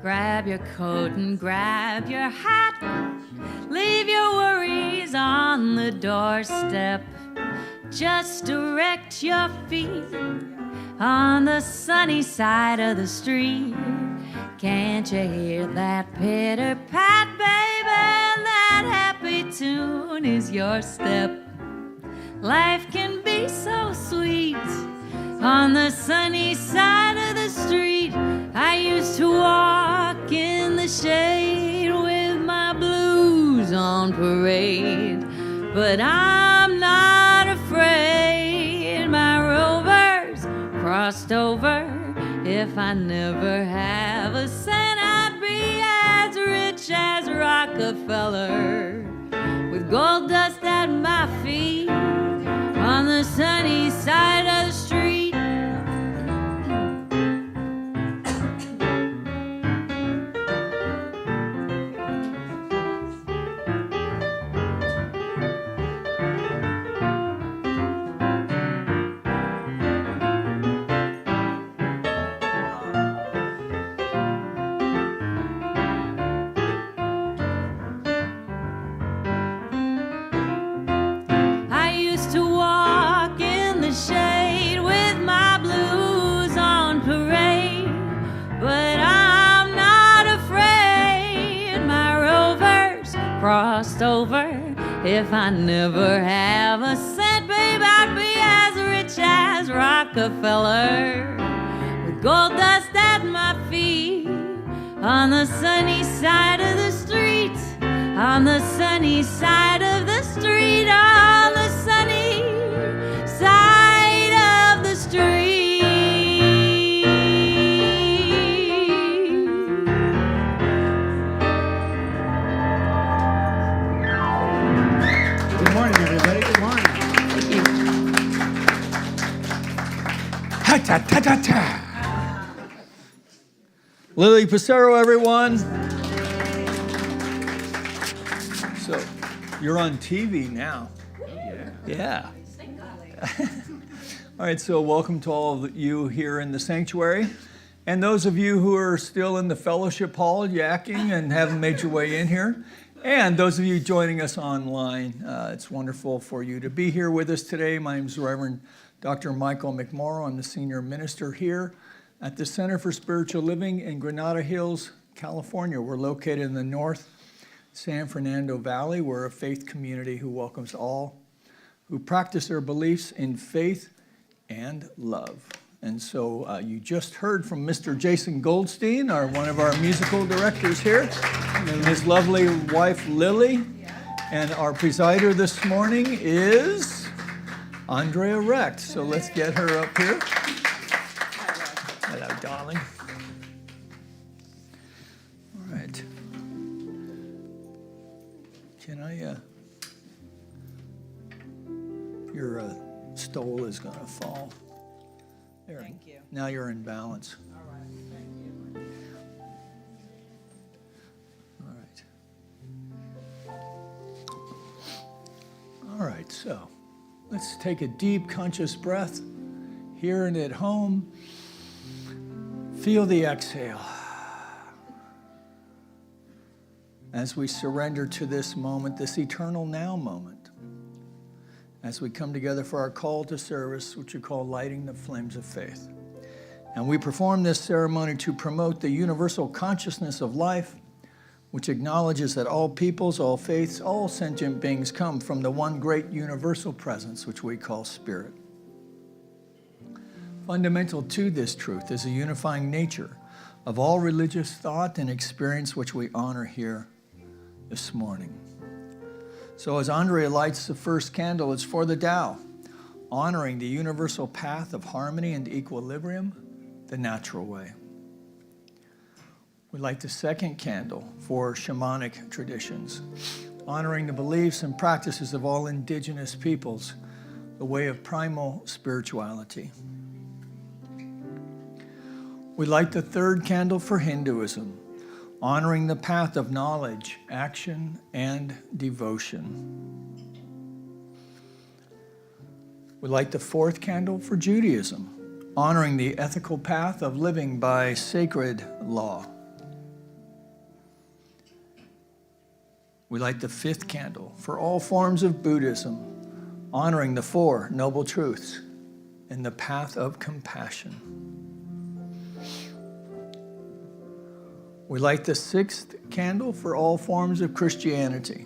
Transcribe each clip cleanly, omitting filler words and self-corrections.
Grab your coat and grab your hat. Leave your worries on the doorstep. Just direct your feet on the sunny side of the street. Can't you hear that pitter-pat, baby? That happy tune is your step. Life can be so sweet on the sunny side of the street. I used to walk in the shade with my blues on parade, but I'm not afraid. My Rover's crossed over. If I never have a cent, I'd be as rich as Rockefeller, with gold dust at my feet on the sunny side of the street. Crossed over. If I never have a cent, babe, I'd be as rich as Rockefeller, with gold dust at my feet on the sunny side of the street, on the sunny side of the street, on the sunny side of the street. Good morning, everybody. Good morning. Thank you. Ha-ta-ta-ta-ta. Lily Passero, everyone. So, you're on TV now. Yeah. All right, so welcome to all of you here in the sanctuary. And those of you who are still in the fellowship hall yakking and haven't made your way in here. And those of you joining us online, it's wonderful for you to be here with us today. My name is Reverend Dr. Michael McMorrow. I'm the senior minister here at the Center for Spiritual Living in Granada Hills, California. We're located in the North San Fernando Valley. We're a faith community who welcomes all who practice their beliefs in faith and love. And so you just heard from Mr. Jason Goldstein, one of our musical directors here, and his lovely wife, Lily. And our presider this morning is Andrea Recht. So let's get her up here. Hello, darling. All right. Can I, your stole is going to fall. There. Thank you. Now you're in balance. All right, thank you. All right, so let's take a deep, conscious breath here and at home. Feel the exhale as we surrender to this moment, this eternal now moment, as we come together for our call to service, which we call lighting the flames of faith. And we perform this ceremony to promote the universal consciousness of life, which acknowledges that all peoples, all faiths, all sentient beings come from the one great universal presence, which we call spirit. Fundamental to this truth is a unifying nature of all religious thought and experience, which we honor here this morning. So as Andrea lights the first candle, it's for the Tao, honoring the universal path of harmony and equilibrium, the natural way. We light the second candle for shamanic traditions, honoring the beliefs and practices of all indigenous peoples, the way of primal spirituality. We light the third candle for Hinduism, honoring the path of knowledge, action, and devotion. We light the fourth candle for Judaism, honoring the ethical path of living by sacred law. We light the 5th candle for all forms of Buddhism, honoring the 4 noble truths in the path of compassion. We light the 6th candle for all forms of Christianity,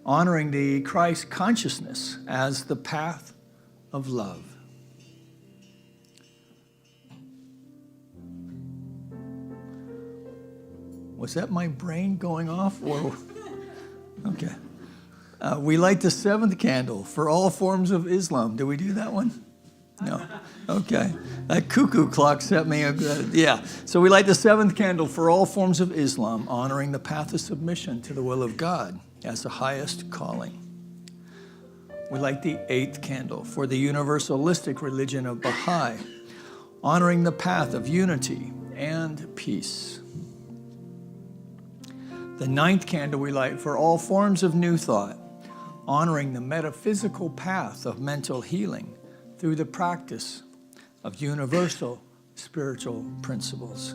honoring the Christ consciousness as the path of love. Was that my brain going off? Or okay. We light the 7th candle for all forms of Islam. Did we do that one? No. Okay. That cuckoo clock set me. Yeah. So we light the 7th candle for all forms of Islam, honoring the path of submission to the will of God as the highest calling. We light the 8th candle for the universalistic religion of Baha'i, honoring the path of unity and peace. The 9th candle we light for all forms of New Thought, honoring the metaphysical path of mental healing through the practice of universal spiritual principles.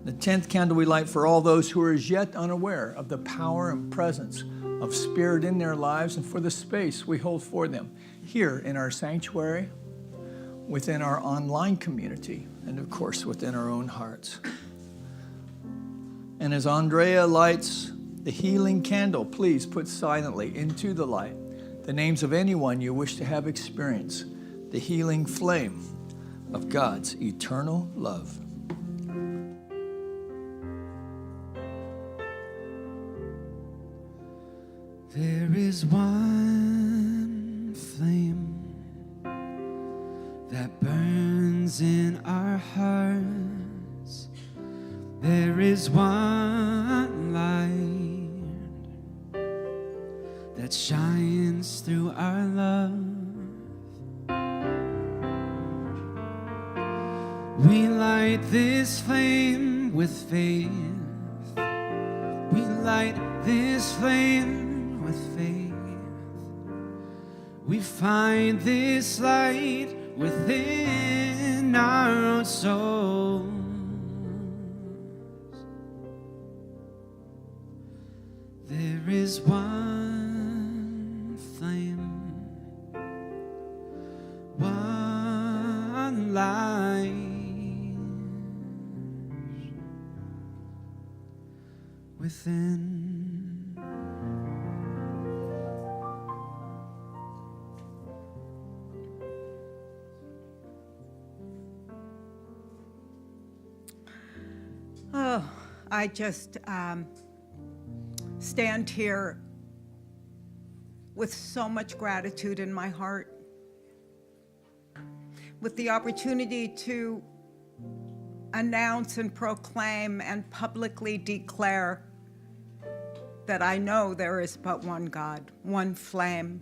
The 10th candle we light for all those who are as yet unaware of the power and presence of Spirit in their lives and for the space we hold for them here in our sanctuary, within our online community, and of course within our own hearts. And as Andrea lights the healing candle, please put silently into the light the names of anyone you wish to have experience the healing flame of God's eternal love. There is one flame that burns in our hearts. There is one light that shines through our love. We light this flame with faith. We light this flame with faith. We find this light within our own souls. There is one flame, one light within. Oh, I just stand here with so much gratitude in my heart, with the opportunity to announce and proclaim and publicly declare that I know there is but one God, one flame,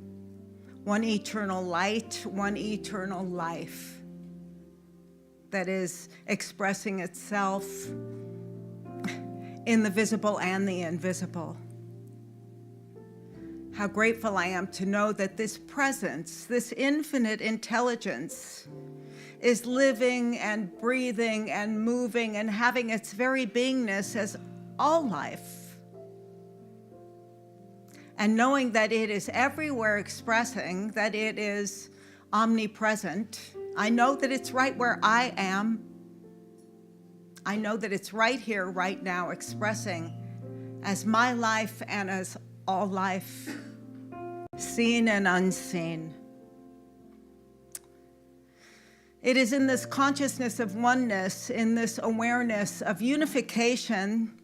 one eternal light, one eternal life that is expressing itself in the visible and the invisible. How grateful I am to know that this presence, this infinite intelligence, is living and breathing and moving and having its very beingness as all life. And knowing that it is everywhere expressing, that it is omnipresent. I know that it's right where I am. I know that it's right here, right now, expressing as my life and as all life, seen and unseen. It is in this consciousness of oneness, in this awareness of unification,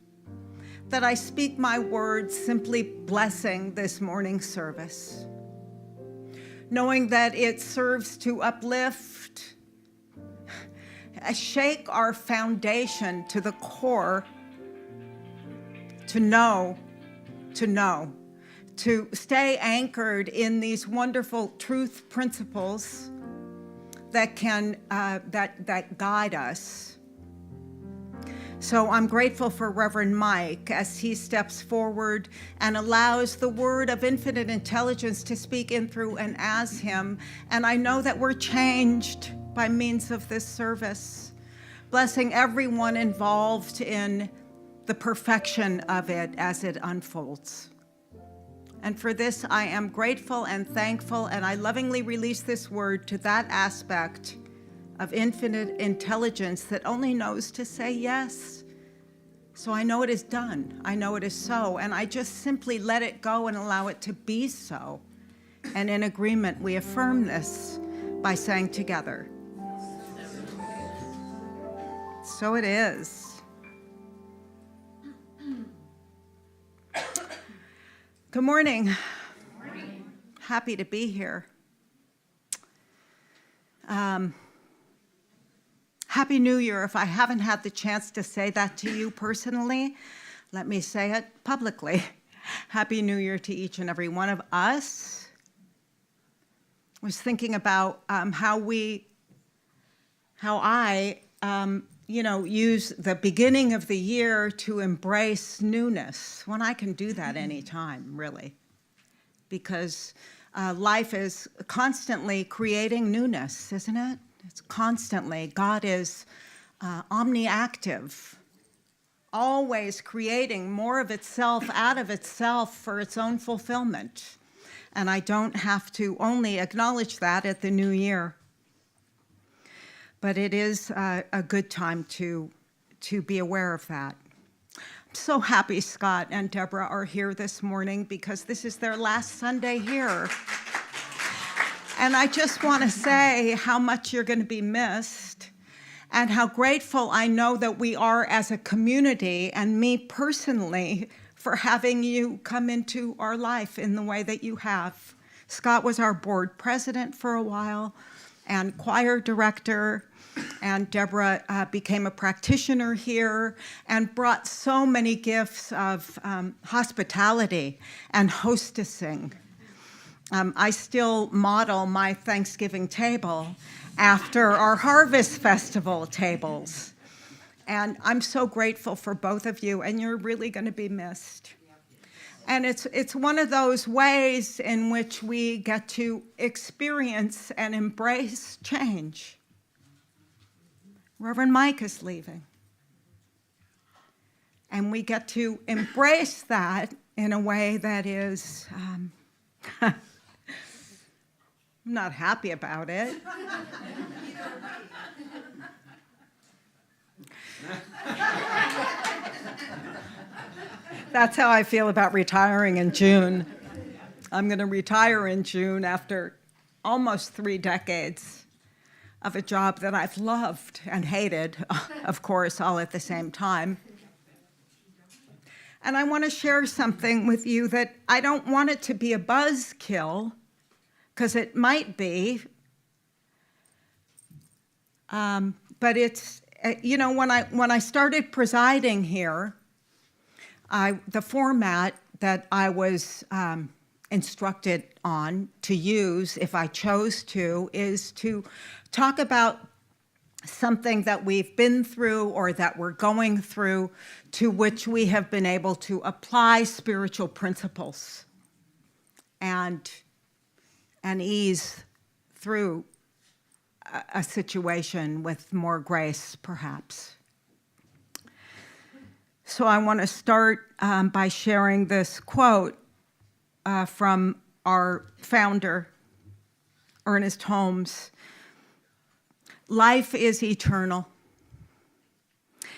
that I speak my words simply blessing this morning's service, knowing that it serves to uplift, shake our foundation to the core, to know, to stay anchored in these wonderful truth principles that can that guide us. So I'm grateful for Reverend Mike as he steps forward and allows the word of infinite intelligence to speak in, through, and as him. And I know that we're changed by means of this service. Blessing everyone involved in the perfection of it as it unfolds. And for this, I am grateful and thankful, and I lovingly release this word to that aspect of infinite intelligence that only knows to say yes. So I know it is done. I know it is so, and I just simply let it go and allow it to be so. And in agreement, we affirm this by saying together, so it is. Good morning. Good morning. Happy to be here. Happy New Year. If I haven't had the chance to say that to you personally, let me say it publicly. Happy New Year to each and every one of us. I was thinking about how I use the beginning of the year to embrace newness, when I can do that anytime, really. Because life is constantly creating newness, isn't it? It's constantly. God is omniactive, always creating more of itself out of itself for its own fulfillment. And I don't have to only acknowledge that at the new year. But it is a good time to be aware of that. I'm so happy Scott and Deborah are here this morning because this is their last Sunday here. And I just want to say how much you're going to be missed and how grateful I know that we are as a community and me personally for having you come into our life in the way that you have. Scott was our board president for a while and choir director, and Deborah became a practitioner here and brought so many gifts of hospitality and hostessing. I still model my Thanksgiving table after our Harvest Festival tables. And I'm so grateful for both of you, and you're really going to be missed. And it's one of those ways in which we get to experience and embrace change. Reverend Mike is leaving. And we get to embrace that in a way that is, I'm not happy about it. That's how I feel about retiring in June. I'm going to retire in June after almost 3 decades of a job that I've loved and hated, of course, all at the same time. And I want to share something with you that I don't want it to be a buzzkill, because it might be. But it's, when I started presiding here, the format that I was instructed on to use, if I chose to, is to talk about something that we've been through or that we're going through to which we have been able to apply spiritual principles and ease through a situation with more grace, perhaps. So I want to start by sharing this quote from our founder, Ernest Holmes. Life is eternal,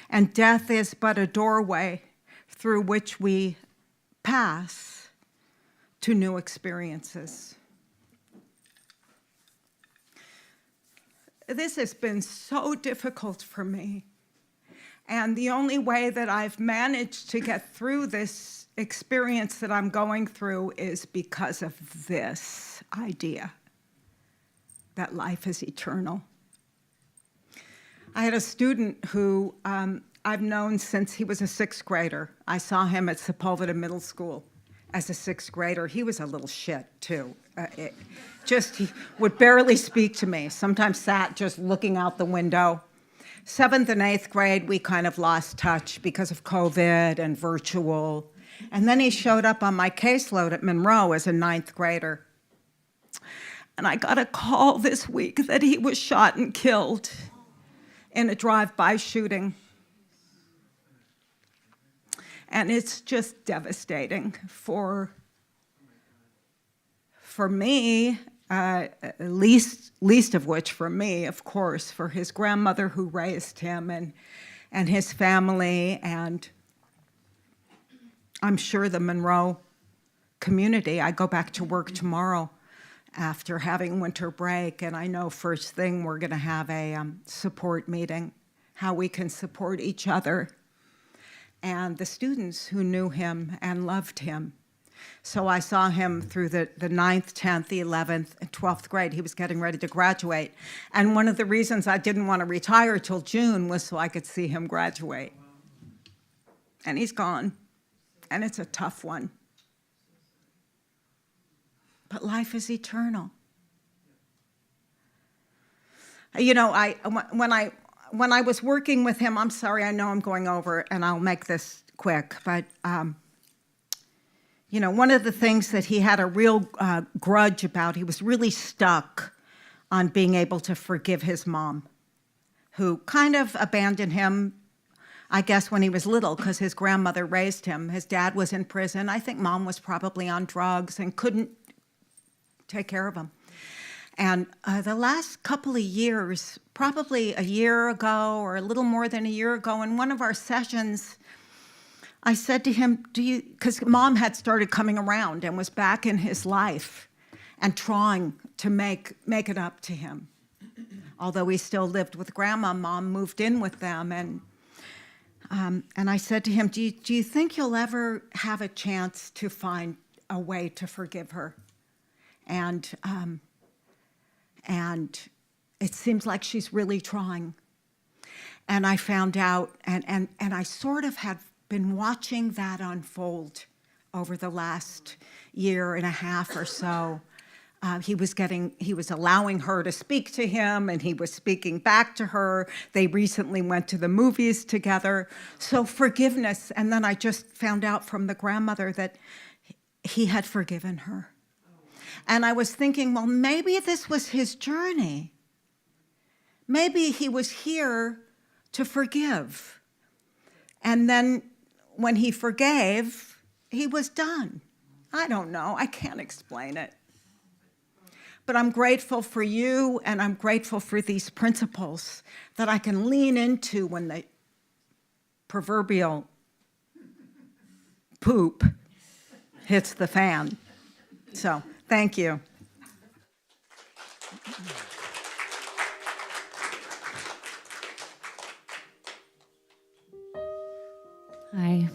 and death is but a doorway through which we pass to new experiences. This has been so difficult for me. And the only way that I've managed to get through this experience that I'm going through is because of this idea that life is eternal. I had a student who I've known since he was a 6th grader. I saw him at Sepulveda Middle School as a 6th grader. He was a little shit, too. He would barely speak to me, sometimes sat just looking out the window. 7th and 8th grade, we kind of lost touch because of COVID and virtual. And then he showed up on my caseload at McMorrow as a 9th grader. And I got a call this week that he was shot and killed in a drive-by shooting. And it's just devastating for me, least of which for me, of course, for his grandmother who raised him and his family, and I'm sure the McMorrow community. I go back to work tomorrow after having winter break, and I know first thing we're going to have a support meeting, how we can support each other and the students who knew him and loved him. So I saw him through the 9th, 10th, 11th, and 12th grade. He was getting ready to graduate. And one of the reasons I didn't want to retire till June was so I could see him graduate. And he's gone. And it's a tough one. But life is eternal. You know, when I was working with him, I'm sorry, I know I'm going over, and I'll make this quick, but you know, one of the things that he had a real grudge about, he was really stuck on being able to forgive his mom, who kind of abandoned him, I guess, when he was little, because his grandmother raised him. His dad was in prison. I think mom was probably on drugs and couldn't take care of him. And the last couple of years, probably a year ago or a little more than a year ago, in one of our sessions, I said to him, because mom had started coming around and was back in his life and trying to make it up to him. Although he still lived with grandma, mom moved in with them. And I said to him, do you think you'll ever have a chance to find a way to forgive her? And it seems like she's really trying. And I found out, and I sort of had been watching that unfold over the last year and a half or so. He was allowing her to speak to him, and he was speaking back to her. They recently went to the movies together. So forgiveness, and then I just found out from the grandmother that he had forgiven her. And I was thinking, well, maybe this was his journey. Maybe he was here to forgive. And then when he forgave, he was done. I don't know. I can't explain it. But I'm grateful for you, and I'm grateful for these principles that I can lean into when the proverbial poop hits the fan. So, thank you. Hi.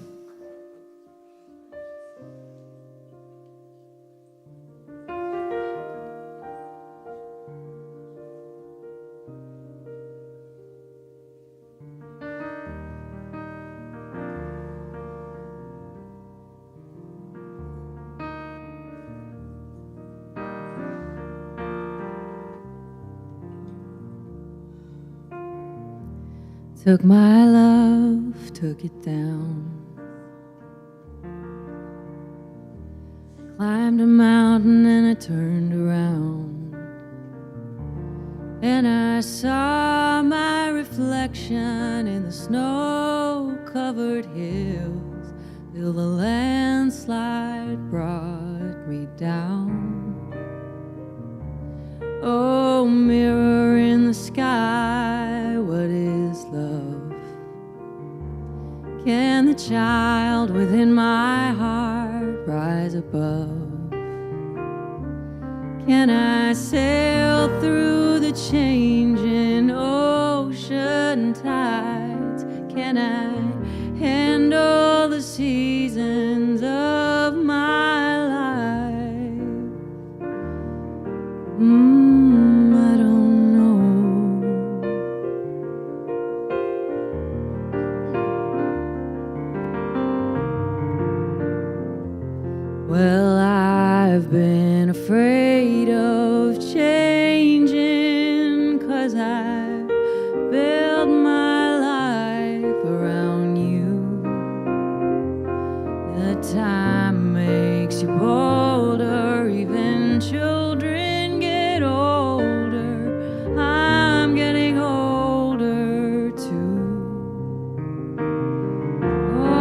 Took my love, took it down. Climbed a mountain and I turned around, and I saw my reflection in the snow-covered hills till the landslide brought me down. Oh, mirror in the sky, what is love? Can the child within my heart rise above? Can I sail through the changing ocean tides? Can I handle the seasons of my life? I don't know. Well, I've been afraid of changing, 'cause I built my life around you. The time makes you bolder, even children get older. I'm getting older too. Oh,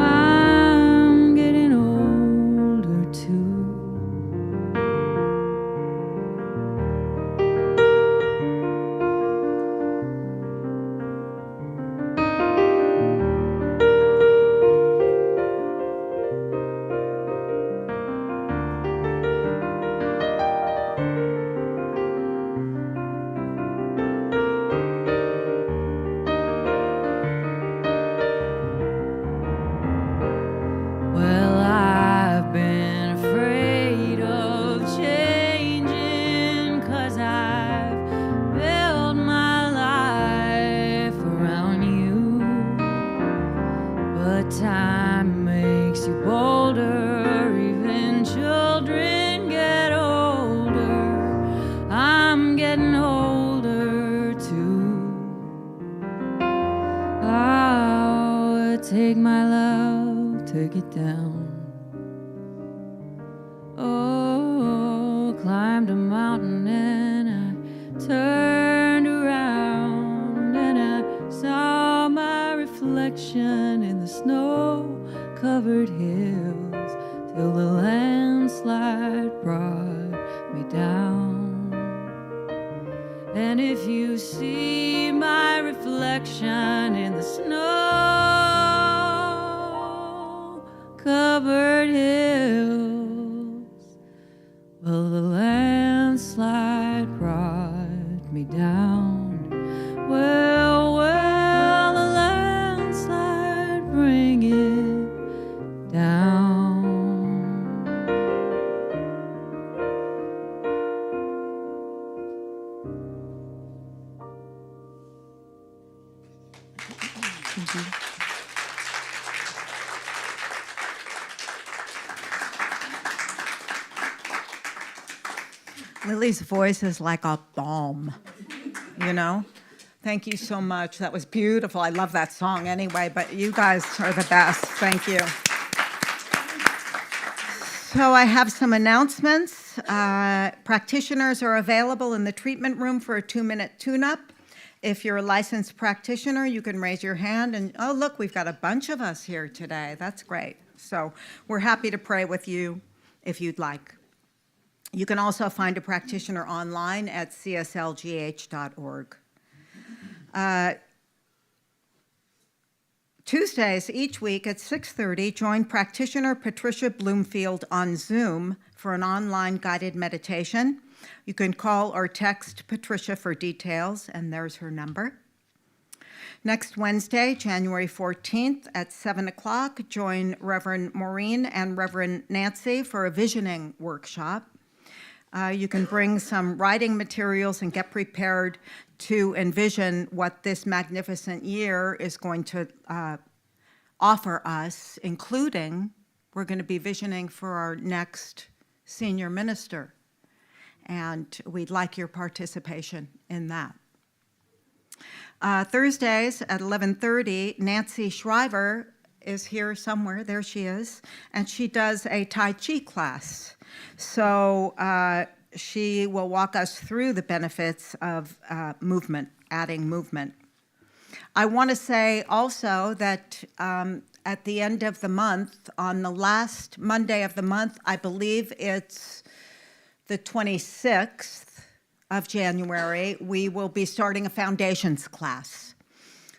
me down. And if you see my reflection in the snow-covered hills, well, the landslide brought me down. Well, the landslide bring it down. Lily's voice is like a balm, you know? Thank you so much. That was beautiful. I love that song anyway, but you guys are the best. Thank you. So I have some announcements. Practitioners are available in the treatment room for a 2-minute tune-up. If you're a licensed practitioner, you can raise your hand and, oh, look, we've got a bunch of us here today. That's great. So we're happy to pray with you if you'd like. You can also find a practitioner online at cslgh.org. Tuesdays each week at 6:30, join practitioner Patricia Bloomfield on Zoom for an online guided meditation. You can call or text Patricia for details, and there's her number. Next Wednesday, January 14th at 7 o'clock, join Reverend Maureen and Reverend Nancy for a visioning workshop. You can bring some writing materials and get prepared to envision what this magnificent year is going to offer us, including we're going to be visioning for our next senior minister. And we'd like your participation in that. Thursdays at 11:30, Nancy Shriver is here somewhere. There she is. And she does a Tai Chi class. So she will walk us through the benefits of movement, adding movement. I want to say also that at the end of the month, on the last Monday of the month, I believe it's the 26th of January, we will be starting a foundations class.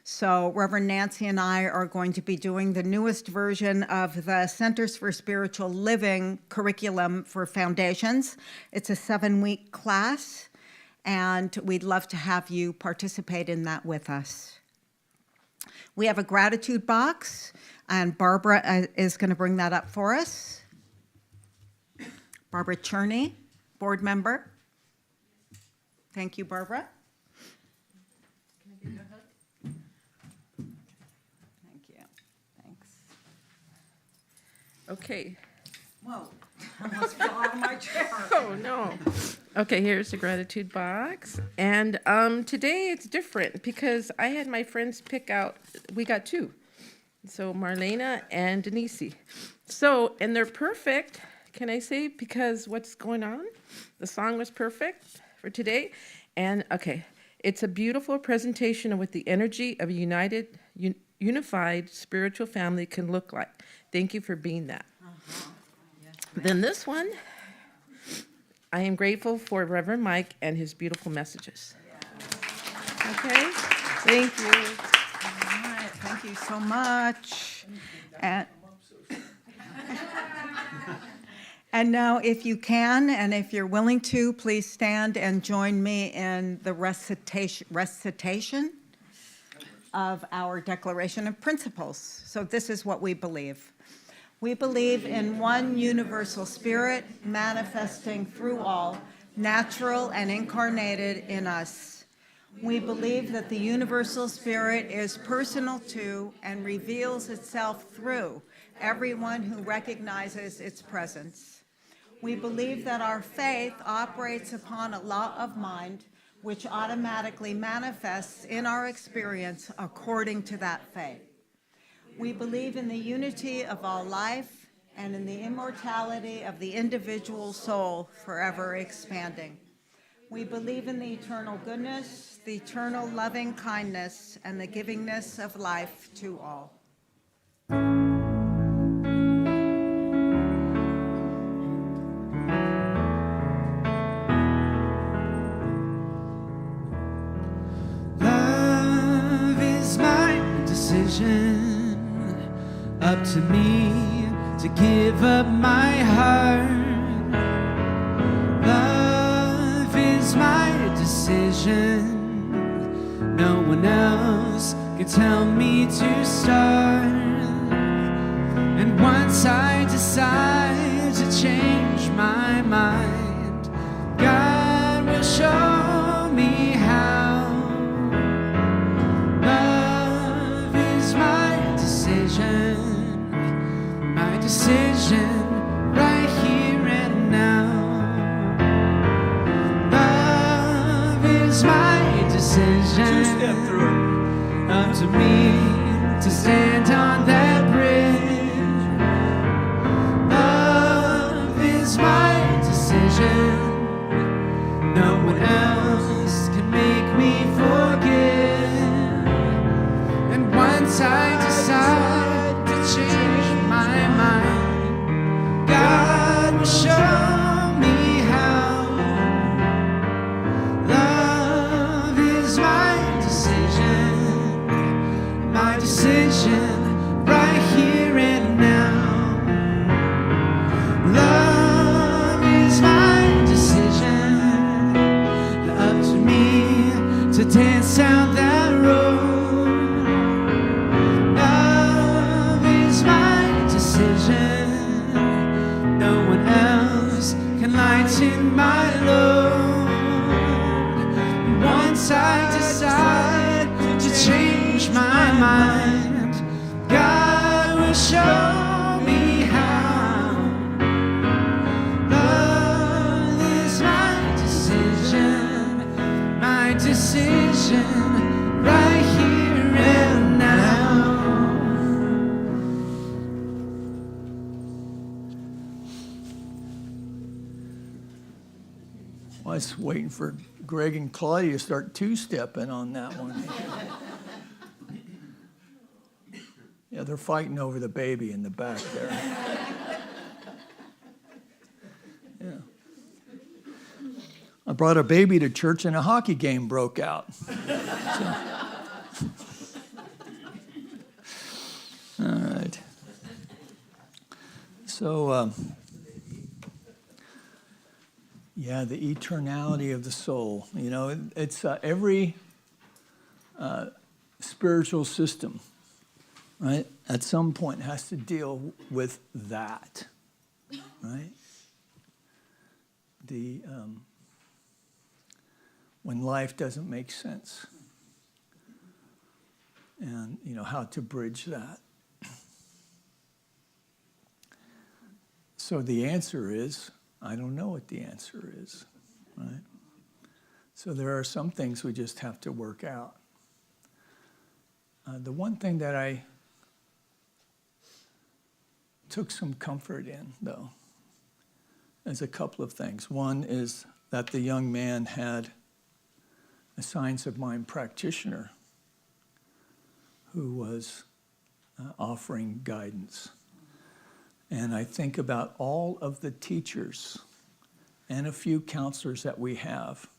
So Reverend Nancy and I are going to be doing the newest version of the Centers for Spiritual Living curriculum for foundations. It's a 7-week class, and we'd love to have you participate in that with us. We have a gratitude box, and Barbara is going to bring that up for us. Barbara Cherney, board member. Thank you, Barbara. Can I give you a hug? Thank you. Thanks. Okay. Whoa, I almost fell out of my chair. Oh, no. Okay, here's the gratitude box. And today it's different because I had my friends pick out, we got 2. So Marlena and Denise. So, and they're perfect, can I say, because what's going on? The song was perfect for today. And okay, it's a beautiful presentation of what the energy of a unified spiritual family can look like. Thank you for being that. Then this one, I am grateful for Reverend Mike and his beautiful messages. Okay, thank you. All right, thank you so much. And now, if you can, and if you're willing to, please stand and join me in the recitation of our Declaration of Principles. So this is what we believe. We believe in one universal spirit manifesting through all, natural and incarnated in us. We believe that the universal spirit is personal to and reveals itself through everyone who recognizes its presence. We believe that our faith operates upon a law of mind which automatically manifests in our experience according to that faith. We believe in the unity of all life and in the immortality of the individual soul forever expanding. We believe in the eternal goodness, the eternal loving kindness, and the givingness of life to all. decision. Up to me to give up my heart. Love is my decision. No one else can tell me to start. And once I decide to change my mind, God will show me how. Love is my decision right here and now. Love is my decision. Two-step through it. Up to me to stand on that bridge. Love is my decision. No one else can make me forgive. And once I decide to change my mind, God will show me how. Love is my decision right here and now. Love is my decision. Up to me to dance down that road. Love is my decision. No one else can lighten my load. Once I decide to change my mind, God will show me how. Love is my decision right here and now. I was waiting for Greg and Claudia to start two-stepping on that one. Yeah, they're fighting over the baby in the back there. Yeah. I brought a baby to church and a hockey game broke out. All right. So, yeah, the eternality of the soul. You know, it's every spiritual system, right, at some point has to deal with that, right? When life doesn't make sense, and you know how to bridge that. So the answer is, I don't know what the answer is, right? So there are some things we just have to work out. The one thing that I took some comfort in, though, is a couple of things. One is that the young man had a Science of Mind practitioner who was offering guidance. And I think about all of the teachers and a few counselors that we have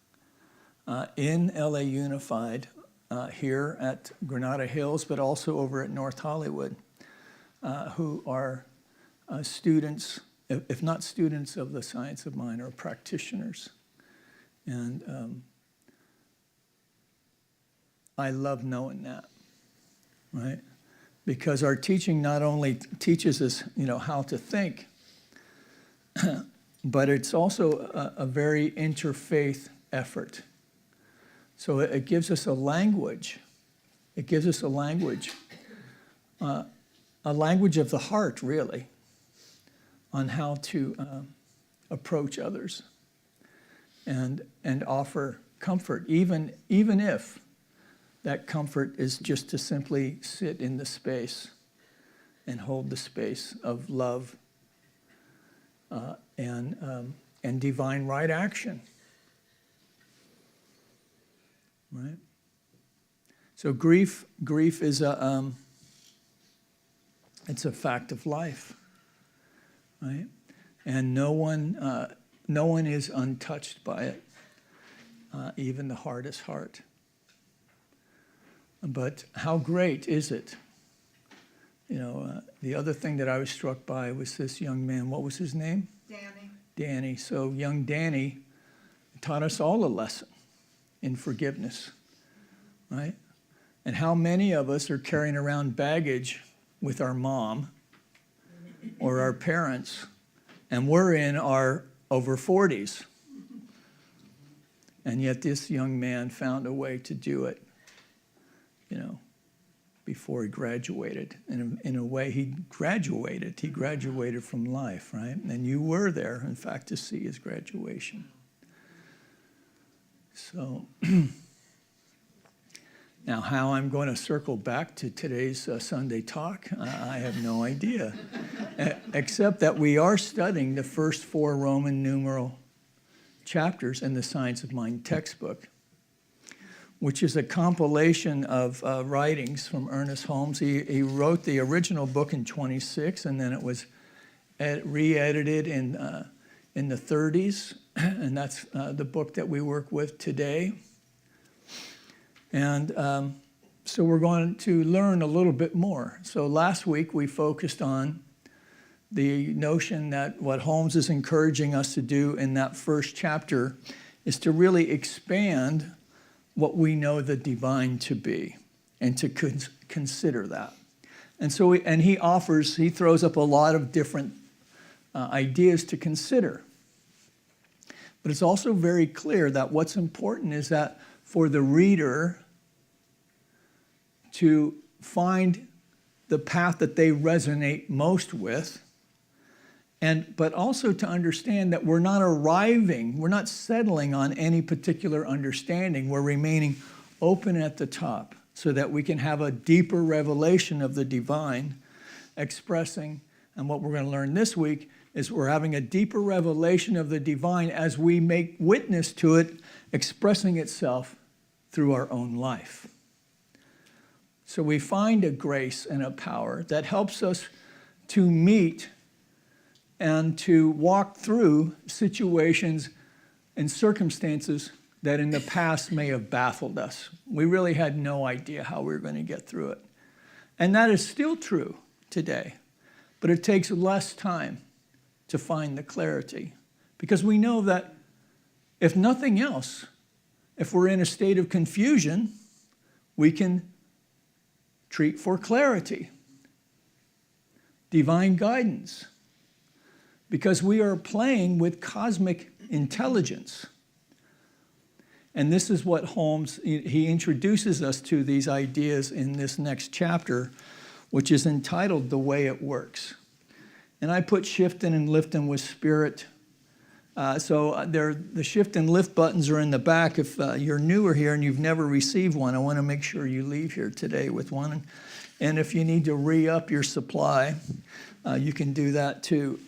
in LA Unified, here at Granada Hills, but also over at North Hollywood, who are students, if not students of the Science of Mind, are practitioners. And I love knowing that, right? Because our teaching not only teaches us, you know, how to think, but it's also a very interfaith effort. So it gives us a language. It gives us a language of the heart, really, on how to approach others and offer comfort, even if that comfort is just to simply sit in the space and hold the space of love and divine right action. Right? So grief is it's a fact of life, right? And no one is untouched by it, even the hardest heart. But how great is it The other thing that I was struck by was this young man. What was his name? Danny. So young Danny taught us all a lesson in forgiveness, right? And how many of us are carrying around baggage with our mom or our parents, and we're in our over 40s. And yet this young man found a way to do it, before he graduated. And in a way, he graduated from life, right? And you were there, in fact, to see his graduation. So now how I'm going to circle back to today's Sunday talk, I have no idea, except that we are studying the first 4 Roman numeral chapters in the Science of Mind textbook, which is a compilation of writings from Ernest Holmes. He wrote the original book in 26, and then it was re-edited in the 30s, and that's the book that we work with today. And so we're going to learn a little bit more. So last week we focused on the notion that what Holmes is encouraging us to do in that first chapter is to really expand what we know the divine to be, and to consider that. And so, he throws up a lot of different ideas to consider. But it's also very clear that what's important is that for the reader to find the path that they resonate most with, but also to understand that we're not settling on any particular understanding. We're remaining open at the top so that we can have a deeper revelation of the divine expressing. And what we're going to learn this week is we're having a deeper revelation of the divine as we make witness to it expressing itself through our own life. So we find a grace and a power that helps us to meet and to walk through situations and circumstances that in the past may have baffled us. We really had no idea how we were going to get through it. And that is still true today. But it takes less time to find the clarity. Because we know that if nothing else, if we're in a state of confusion, we can treat for clarity, divine guidance. Because we are playing with cosmic intelligence. And this is what Holmes, he introduces us to these ideas in this next chapter, which is entitled The Way It Works. And I put shifting and lifting with spirit. The shift and lift buttons are in the back. If you're newer here and you've never received one, I want to make sure you leave here today with one. And if you need to re-up your supply, you can do that too.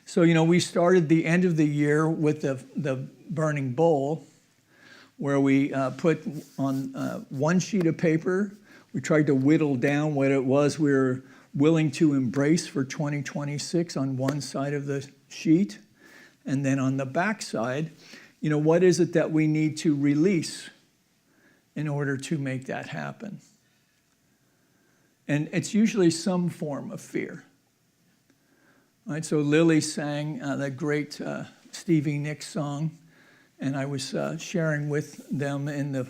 So, we started the end of the year with the burning bowl, where we put on one sheet of paper. We tried to whittle down what it was we were willing to embrace for 2026 on one side of the sheet. And then on the back side, what is it that we need to release in order to make that happen? And it's usually some form of fear. Right, so Lily sang that great Stevie Nicks song, and I was sharing with them in the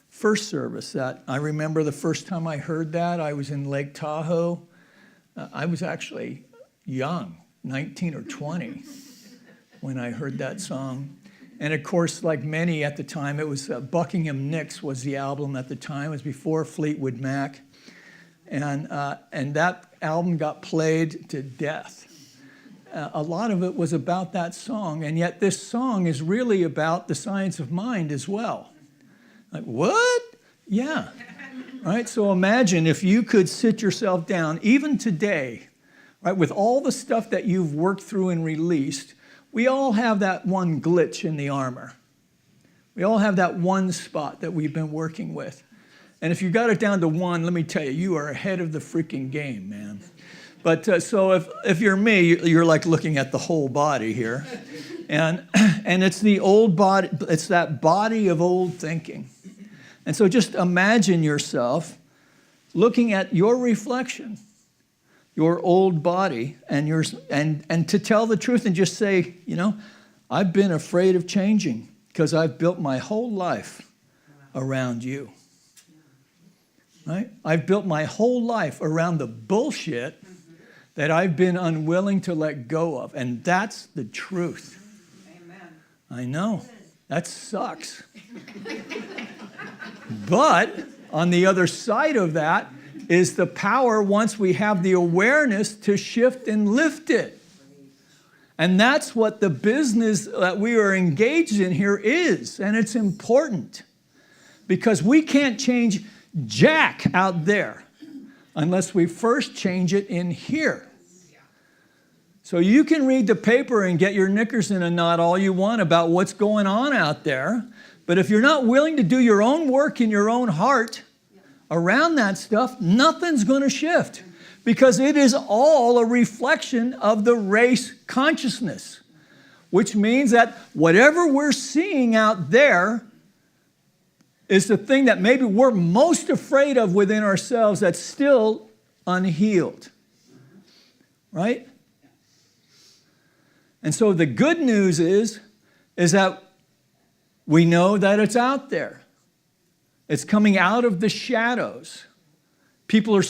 first service that I remember the first time I heard that, I was in Lake Tahoe. I was actually young, 19 or 20, when I heard that song. And of course, like many at the time, it was Buckingham Nicks was the album at the time. It was before Fleetwood Mac. And that album got played to death. A lot of it was about that song, and yet this song is really about the science of mind as well. Like, what? Yeah. Right? So imagine if you could sit yourself down, even today, right, with all the stuff that you've worked through and released, we all have that one glitch in the armor. We all have that one spot that we've been working with. And if you got it down to one, let me tell you, you are ahead of the freaking game, man. But so if you're me, you're like looking at the whole body here. And it's the old body, it's that body of old thinking. And so just imagine yourself looking at your reflection, your old body, and to tell the truth and just say, I've been afraid of changing because I've built my whole life around you. Right? I've built my whole life around the bullshit that I've been unwilling to let go of. And that's the truth. Amen. I know. That sucks. But on the other side of that is the power, once we have the awareness, to shift and lift it. And that's what the business that we are engaged in here is. And it's important. Because we can't change jack out there unless we first change it in here. So you can read the paper and get your knickers in a knot all you want about what's going on out there. But if you're not willing to do your own work in your own heart around that stuff, nothing's going to shift. Because it is all a reflection of the race consciousness. Which means that whatever we're seeing out there is the thing that maybe we're most afraid of within ourselves that's still unhealed. Right? And so the good news is that we know that it's out there. It's coming out of the shadows. People are,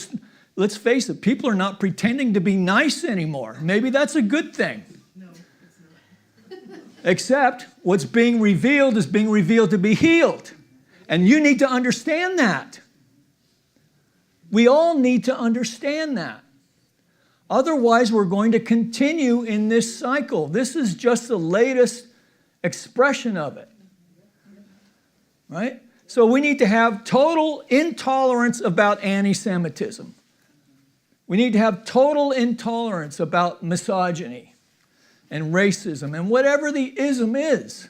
let's face it, people are not pretending to be nice anymore. Maybe that's a good thing. No, it's not. Except what's being revealed is being revealed to be healed. And you need to understand that. We all need to understand that. Otherwise, we're going to continue in this cycle. This is just the latest expression of it. Right? So we need to have total intolerance about anti-Semitism. We need to have total intolerance about misogyny and racism and whatever the ism is.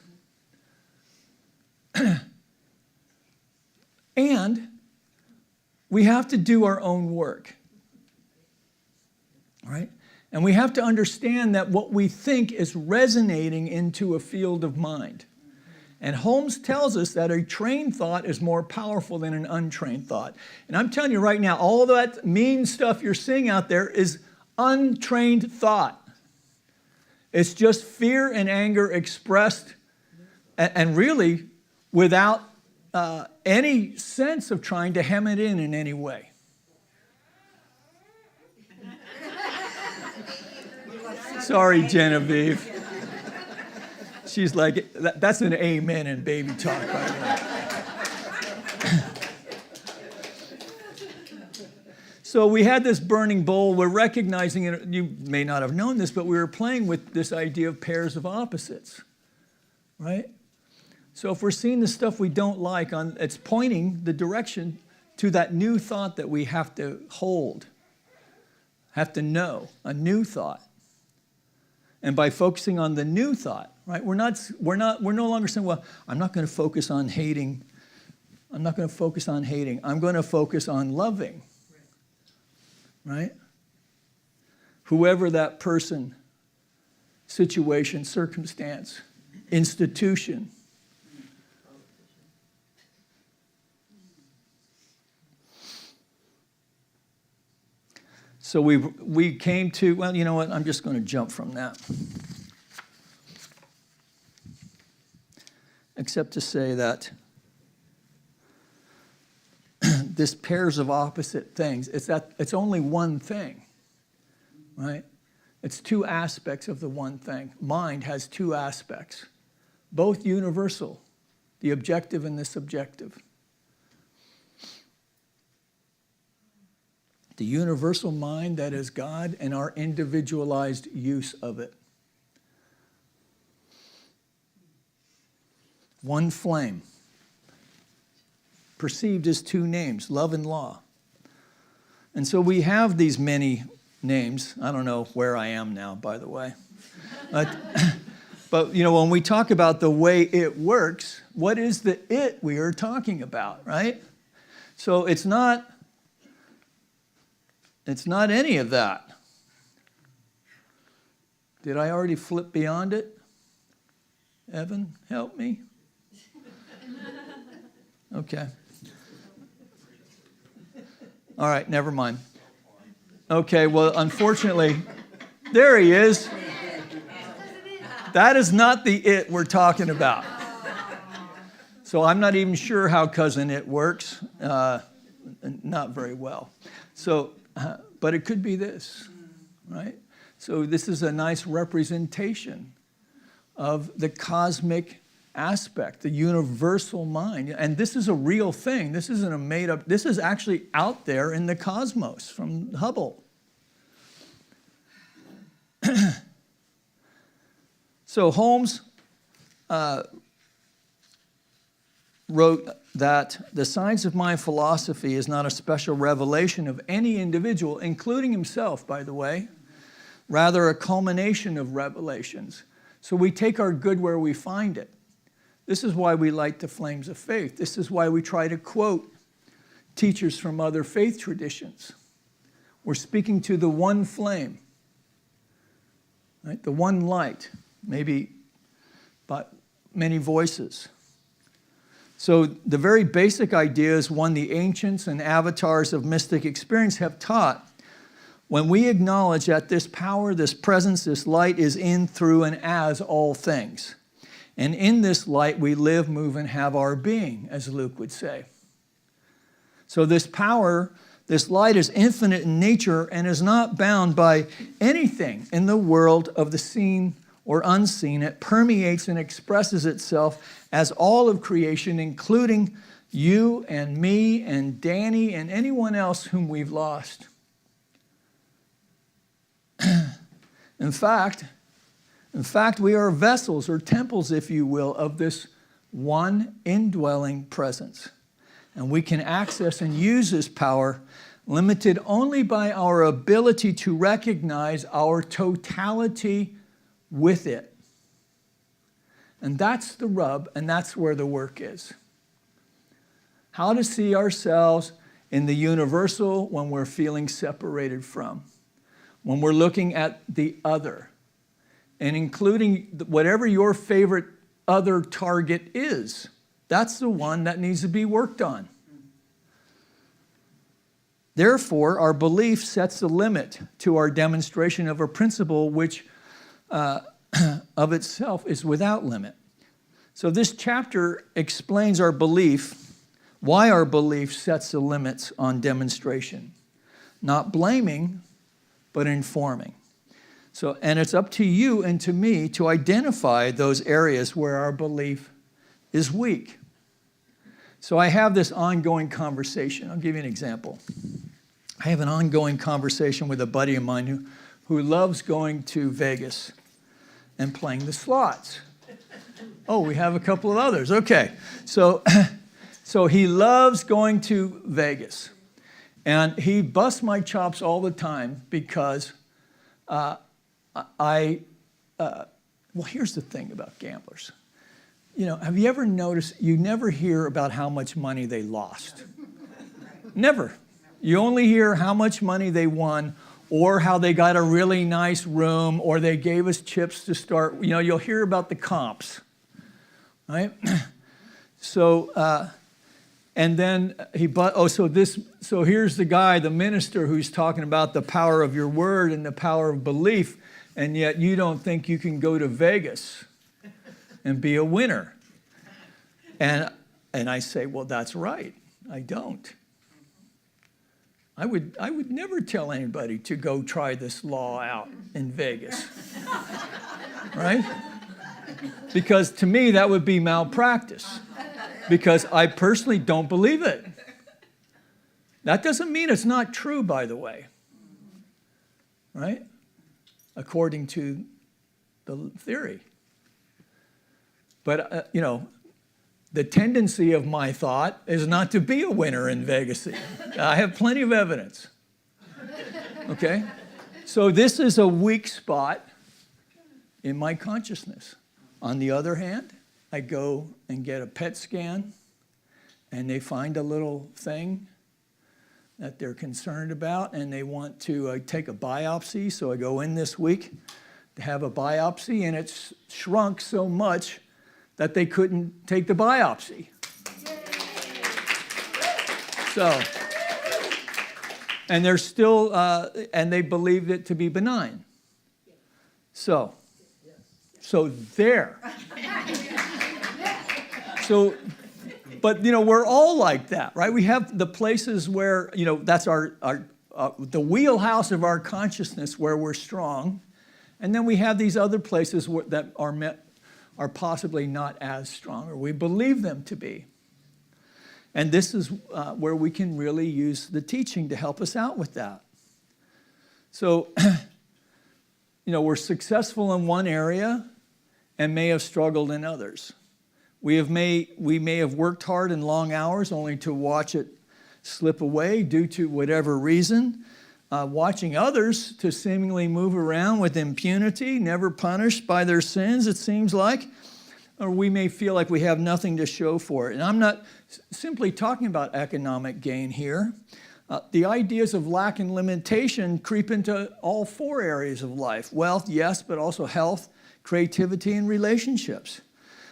And we have to do our own work. Right? And we have to understand that what we think is resonating into a field of mind. And Holmes tells us that a trained thought is more powerful than an untrained thought. And I'm telling you right now, all that mean stuff you're seeing out there is untrained thought. It's just fear and anger expressed and really without any sense of trying to hem it in any way. Sorry, Genevieve. She's like, that's an amen in baby talk, by the way. So we had this burning bowl. We're recognizing it. You may not have known this, but we were playing with this idea of pairs of opposites, right? So if we're seeing the stuff we don't like, it's pointing the direction to that new thought that we have to hold, have to know, a new thought. And by focusing on the new thought, right? We're no longer saying, well, I'm not going to focus on hating. I'm not going to focus on hating. I'm going to focus on loving. Right? Whoever that person, situation, circumstance, institution. So we came to, well, you know what? I'm just going to jump from that. Except to say that this pairs of opposite things, it's only one thing, right? It's two aspects of the one thing. Mind has two aspects, both universal, the objective and the subjective. The universal mind that is God and our individualized use of it. One flame, perceived as two names, love and law. And so we have these many names. I don't know where I am now, by the way. But when we talk about the way it works, what is the it we are talking about, right? So it's not any of that. Did I already flip beyond it? Evan, help me. Okay. All right, never mind. Okay, well, unfortunately, there he is. That is not the it we're talking about. So I'm not even sure how Cousin It works. Not very well. So, but it could be this, right? So this is a nice representation of the cosmic aspect, the universal mind. And this is a real thing. This isn't a made up, this is actually out there in the cosmos from Hubble. So Holmes wrote that the science of mind philosophy is not a special revelation of any individual, including himself, by the way, rather a culmination of revelations. So we take our good where we find it. This is why we light the flames of faith. This is why we try to quote teachers from other faith traditions. We're speaking to the one flame, right? The one light, maybe but many voices. So the very basic ideas one the ancients and avatars of mystic experience have taught. When we acknowledge that this power, this presence, this light is in, through, and as all things. And in this light we live, move, and have our being, as Luke would say. So this power, this light is infinite in nature and is not bound by anything in the world of the seen or unseen. It permeates and expresses itself as all of creation, including you and me and Danny and anyone else whom we've lost. In fact, we are vessels or temples, if you will, of this one indwelling presence. And we can access and use this power limited only by our ability to recognize our totality with it. And that's the rub, and that's where the work is. How to see ourselves in the universal when we're feeling separated from, when we're looking at the other, and including whatever your favorite other target is. That's the one that needs to be worked on. Therefore, our belief sets a limit to our demonstration of a principle which of itself is without limit. So this chapter explains our belief, why our belief sets the limits on demonstration. Not blaming, but informing. So, and it's up to you and to me to identify those areas where our belief is weak. So I have this ongoing conversation. I'll give you an example. I have an ongoing conversation with a buddy of mine who loves going to Vegas and playing the slots. Oh, we have a couple of others. Okay. So he loves going to Vegas. And he busts my chops all the time because well, here's the thing about gamblers. You know, have you ever noticed, you never hear about how much money they lost? Never. You only hear how much money they won, or how they got a really nice room, or they gave us chips to start. You know, you'll hear about the comps, right? So, and then so here's the guy, the minister, who's talking about the power of your word and the power of belief, and yet you don't think you can go to Vegas and be a winner. And I say, well, that's right, I don't. I would never tell anybody to go try this law out in Vegas, right? Because to me, that would be malpractice, because I personally don't believe it. That doesn't mean it's not true, by the way, right? According to the theory. But, you know, the tendency of my thought is not to be a winner in Vegas. I have plenty of evidence. Okay? So this is a weak spot in my consciousness. On the other hand, I go and get a PET scan, and they find a little thing that they're concerned about, and they want to take a biopsy. So I go in this week to have a biopsy, and it's shrunk so much that they couldn't take the biopsy. And they're still, and they believed it to be benign. So there. So, but we're all like that, right? We have the places where, that's the wheelhouse of our consciousness where we're strong. And then we have these other places that are possibly not as strong, or we believe them to be. And this is where we can really use the teaching to help us out with that. So, we're successful in one area and may have struggled in others. We may have worked hard in long hours only to watch it slip away due to whatever reason. Watching others to seemingly move around with impunity, never punished by their sins, it seems like. Or we may feel like we have nothing to show for it. And I'm not simply talking about economic gain here. The ideas of lack and limitation creep into all four areas of life. Wealth, yes, but also health, creativity, and relationships.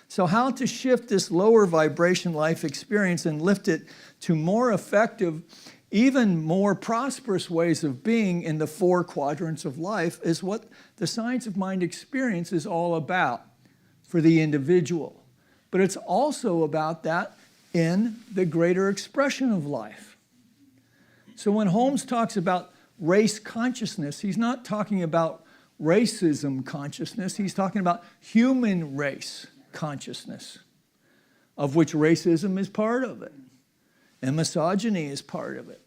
So how to shift this lower vibration life experience and lift it to more effective, even more prosperous ways of being in the four quadrants of life is what the Science of Mind experience is all about for the individual. But it's also about that in the greater expression of life. So when Holmes talks about race consciousness, he's not talking about racism consciousness, he's talking about human race consciousness, of which racism is part of it, and misogyny is part of it.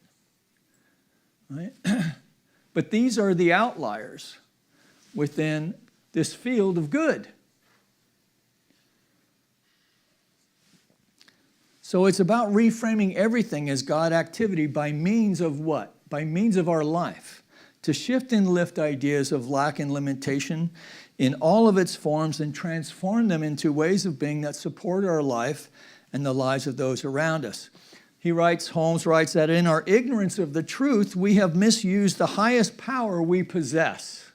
Right? But these are the outliers within this field of good. So it's about reframing everything as God activity by means of what? By means of our life. To shift and lift ideas of lack and limitation in all of its forms and transform them into ways of being that support our life and the lives of those around us. Holmes writes that in our ignorance of the truth, we have misused the highest power we possess.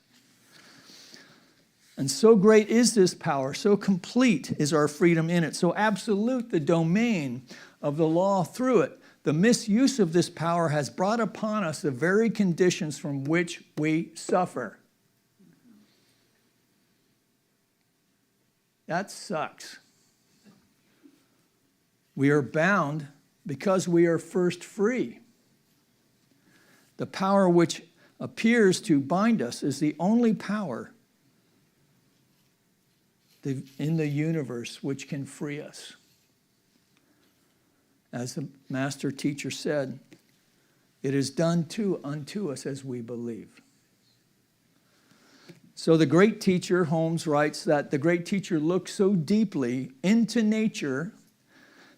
And so great is this power, so complete is our freedom in it, so absolute the domain of the law through it. The misuse of this power has brought upon us the very conditions from which we suffer. That sucks. We are bound because we are first free. The power which appears to bind us is the only power in the universe which can free us. As the master teacher said, it is done unto us as we believe. So the great teacher, Holmes writes that the great teacher looked so deeply into nature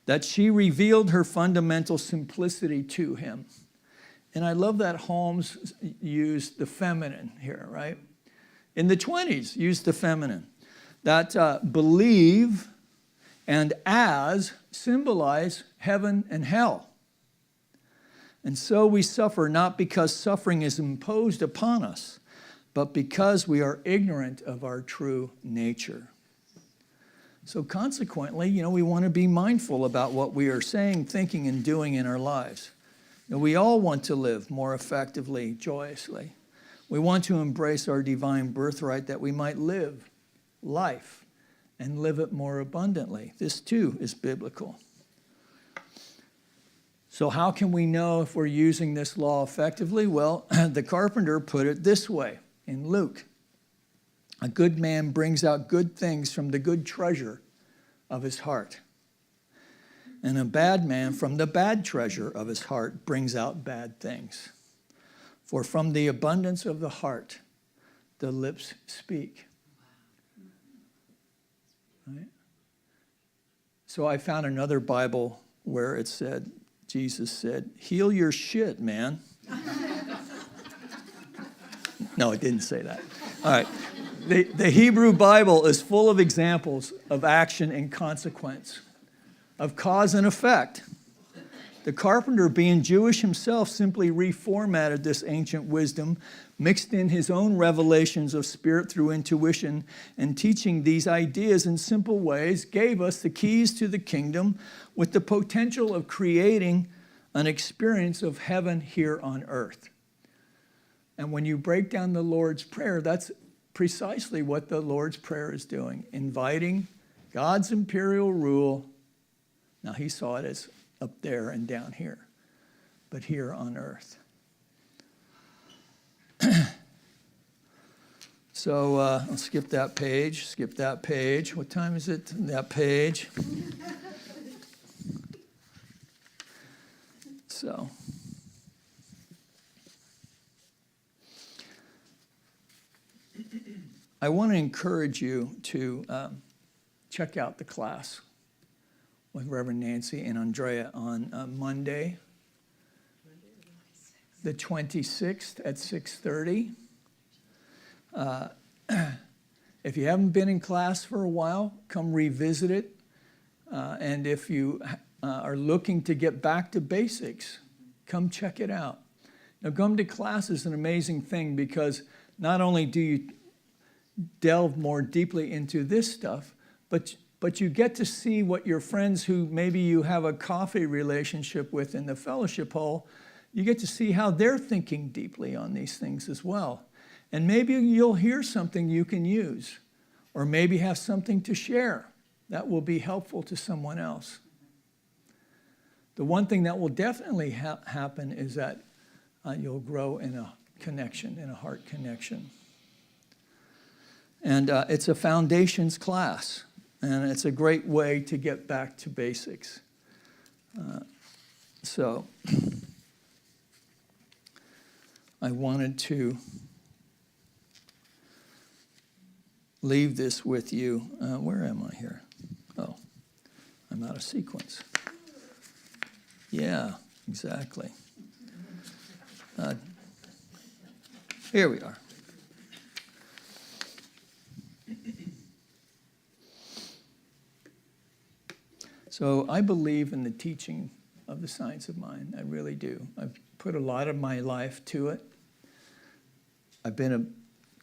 that she revealed her fundamental simplicity to him. And I love that Holmes used the feminine here, right? In the 20s, used the feminine. That believe and as symbolize heaven and hell. And so we suffer not because suffering is imposed upon us, but because we are ignorant of our true nature. So consequently, we want to be mindful about what we are saying, thinking, and doing in our lives. We all want to live more effectively, joyously. We want to embrace our divine birthright that we might live life and live it more abundantly. This too is biblical. So how can we know if we're using this law effectively? Well, the carpenter put it this way in Luke. A good man brings out good things from the good treasure of his heart. And a bad man from the bad treasure of his heart brings out bad things. For from the abundance of the heart, the lips speak. Right? So I found another Bible where it said, Jesus said, heal your shit, man. No, it didn't say that. All right. The Hebrew Bible is full of examples of action and consequence, of cause and effect. The carpenter, being Jewish himself, simply reformatted this ancient wisdom, mixed in his own revelations of spirit through intuition, and teaching these ideas in simple ways, gave us the keys to the kingdom with the potential of creating an experience of heaven here on earth. And when you break down the Lord's Prayer, that's precisely what the Lord's Prayer is doing, inviting God's imperial rule. Now, he saw it as up there and down here, but here on earth. So I'll skip that page. What time is it? That page. So I want to encourage you to check out the class with Reverend Nancy and Andrea on Monday, the 26th at 6:30. If you haven't been in class for a while, come revisit it. And if you are looking to get back to basics, come check it out. Now, come to class is an amazing thing because not only do you delve more deeply into this stuff, but you get to see what your friends who maybe you have a coffee relationship with in the fellowship hall, you get to see how they're thinking deeply on these things as well. And maybe you'll hear something you can use, or maybe have something to share that will be helpful to someone else. The one thing that will definitely happen is that you'll grow in a connection, in a heart connection. And it's a foundations class, and it's a great way to get back to basics. So I wanted to leave this with you. Where am I here? Oh, I'm out of sequence. Yeah, exactly. Here we are. So I believe in the teaching of the science of mind. I really do. I've put a lot of my life to it. I've been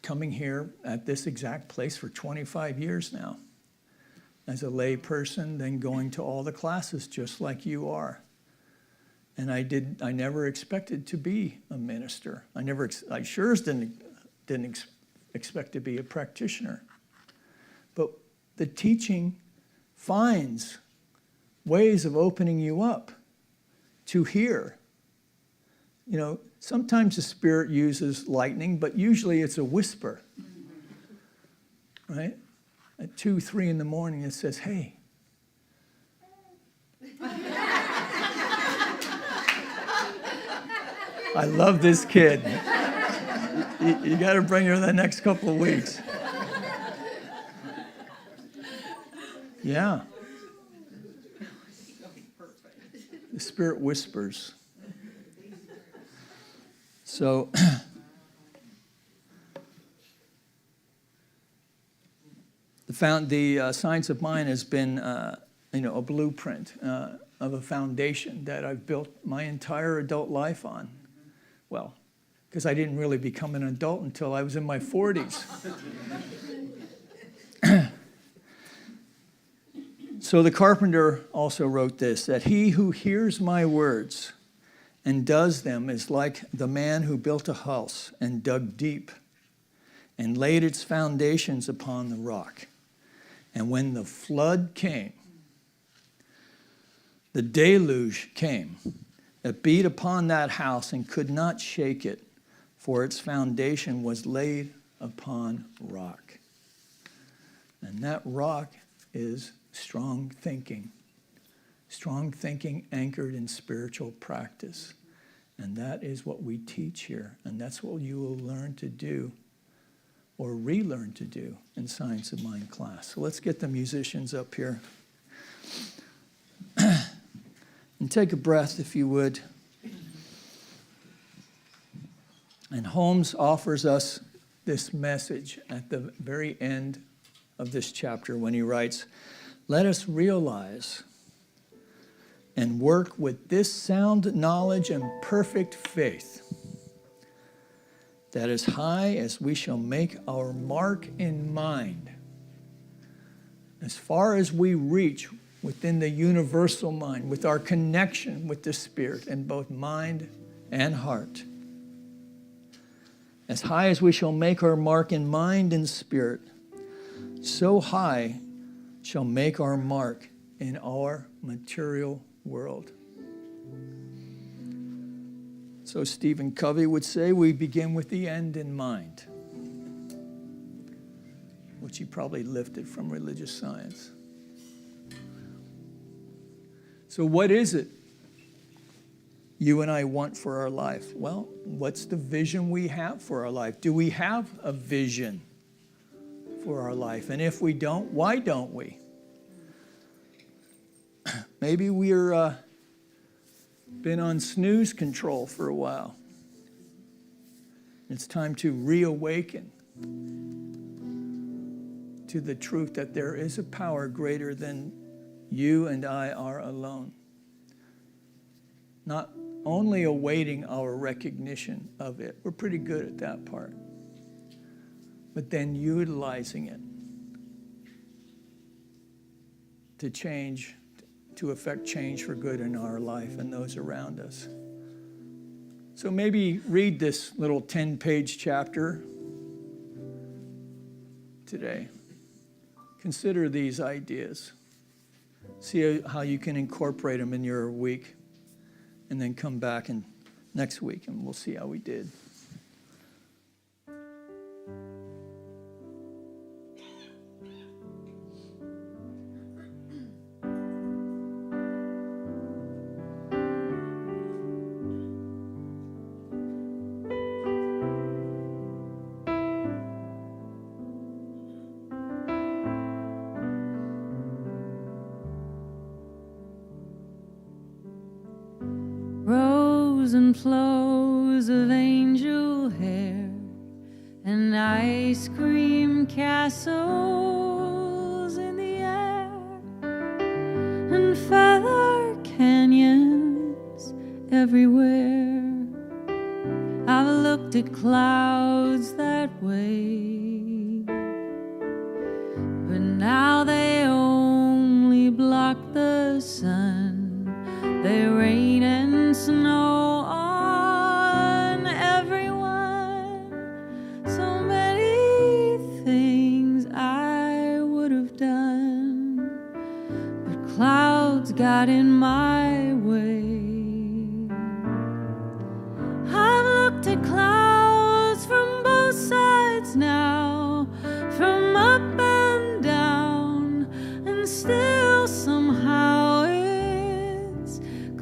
coming here at this exact place for 25 years now as a lay person, then going to all the classes just like you are. And I never expected to be a minister. I sure didn't expect to be a practitioner. But the teaching finds ways of opening you up to hear. You know, sometimes the Spirit uses lightning, but usually it's a whisper, right? At 2, 3 in the morning, it says, hey. I love this kid. You got to bring her the next couple of weeks. Yeah. The Spirit whispers. So, the science of mind has been, a blueprint of a foundation that I've built my entire adult life on. Well, because I didn't really become an adult until I was in my 40s. So the carpenter also wrote this, that he who hears my words and does them is like the man who built a house and dug deep and laid its foundations upon the rock. And when the flood came, the deluge came, it beat upon that house and could not shake it, for its foundation was laid upon rock. And that rock is strong thinking anchored in spiritual practice. And that is what we teach here. And that's what you will learn to do or relearn to do in Science of Mind class. So let's get the musicians up here. And take a breath, if you would. And Holmes offers us this message at the very end of this chapter when he writes, let us realize and work with this sound knowledge and perfect faith, that as high as we shall make our mark in mind, as far as we reach within the universal mind, with our connection with the Spirit in both mind and heart. As high as we shall make our mark in mind and spirit, so high shall make our mark in our material world. So Stephen Covey would say, we begin with the end in mind, which he probably lifted from religious science. So what is it you and I want for our life? Well, what's the vision we have for our life? Do we have a vision for our life? And if we don't, why don't we? Maybe we're been on snooze control for a while. It's time to reawaken to the truth that there is a power greater than you and I are alone. Not only awaiting our recognition of it, we're pretty good at that part, but then utilizing it to change, to affect change for good in our life and those around us. So maybe read this little 10-page chapter today. Consider these ideas. See how you can incorporate them in your week, and then come back next week and we'll see how we did. Rows and flows of angel hair and ice cream castles in the air and feather canyons everywhere. I've looked at clouds that way, but now they only block the sun. They rain and snow on everyone. So many things I would have done, but clouds got in my way. I've looked at clouds from both sides now, from up and down, and still somehow